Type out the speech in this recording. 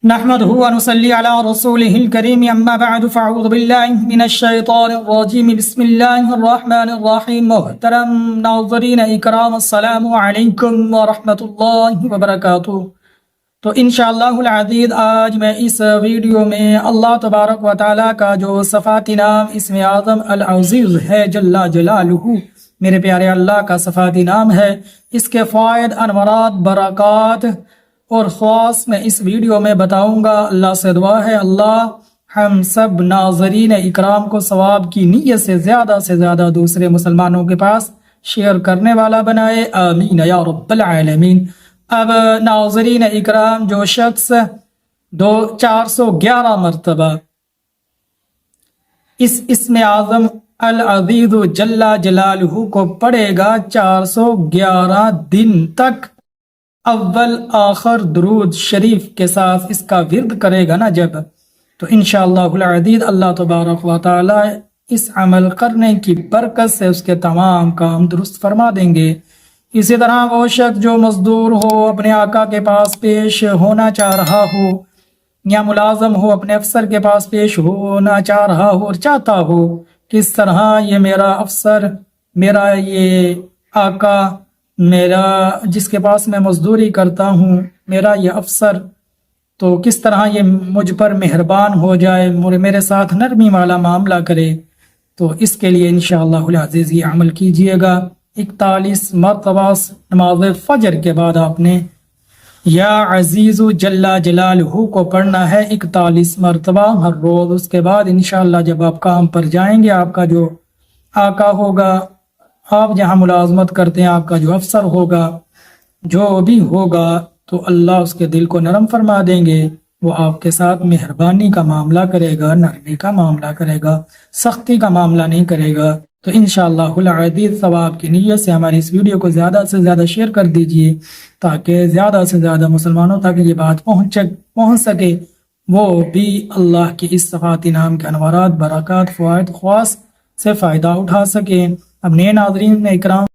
نحمده ونصلي على رسوله الكريم اما بعد فاعوذ باللہ من الشیطان الرجیم بسم اللہ الرحمن الرحیم محترم ناظرین اکرام السلام علیکم ورحمۃ اللہ وبرکاتہ۔ تو انشاءاللہ العزیز آج میں اس ویڈیو میں اللہ تبارک و تعالیٰ کا جو صفاتی نام اسم اعظم العزیز ہے جل جلالہ، میرے پیارے اللہ کا صفاتی نام ہے، اس کے فوائد انوارات برکات اور خواص میں اس ویڈیو میں بتاؤں گا۔ اللہ سے دعا ہے اللہ ہم سب ناظرین اکرام کو ثواب کی نیت سے زیادہ دوسرے مسلمانوں کے پاس شیئر کرنے والا بنائے، آمین یا رب العالمین۔ اب ناظرین اکرام، جو شخص 411 مرتبہ اس اسم اعظم العزیز جل جلالہ کو پڑھے گا 411 دن تک، اول آخر درود شریف کے ساتھ اس کا ورد کرے گا نا جب، تو انشاءاللہ العزیز اللہ تبارک و تعالی اس عمل کرنے کی برکت سے اس کے تمام کام درست فرما دیں گے۔ اسی طرح وہ شخص جو مزدور ہو، اپنے آقا کے پاس پیش ہونا چاہ رہا ہو، یا ملازم ہو اپنے افسر کے پاس پیش ہونا چاہ رہا ہو اور چاہتا ہو کس طرح یہ میرا افسر، میرا یہ آقا، میرا جس کے پاس میں مزدوری کرتا ہوں، میرا یہ افسر، تو کس طرح یہ مجھ پر مہربان ہو جائے، میرے ساتھ نرمی والا معاملہ کرے، تو اس کے لیے انشاءاللہ العزیز یہ عمل کیجئے گا۔ 41 مرتبہ نماز فجر کے بعد آپ نے یا عزیز جل جلالہ کو پڑھنا ہے 41 مرتبہ ہر روز۔ اس کے بعد انشاءاللہ جب آپ کام پر جائیں گے، آپ کا جو آقا ہوگا، آپ جہاں ملازمت کرتے ہیں، آپ کا جو افسر ہوگا، جو بھی ہوگا، تو اللہ اس کے دل کو نرم فرما دیں گے، وہ آپ کے ساتھ مہربانی کا معاملہ کرے گا، نرمی کا معاملہ کرے گا، سختی کا معاملہ نہیں کرے گا۔ تو انشاءاللہ العزیز ثواب کی نیت سے ہماری اس ویڈیو کو زیادہ سے زیادہ شیئر کر دیجئے، تاکہ زیادہ سے زیادہ مسلمانوں تک یہ بات پہنچ سکے، وہ بھی اللہ کی اس صفاتی نام کے انوارات برکات فوائد خواص سے فائدہ اٹھا سکیں۔ اب نئے ناظرین اکرام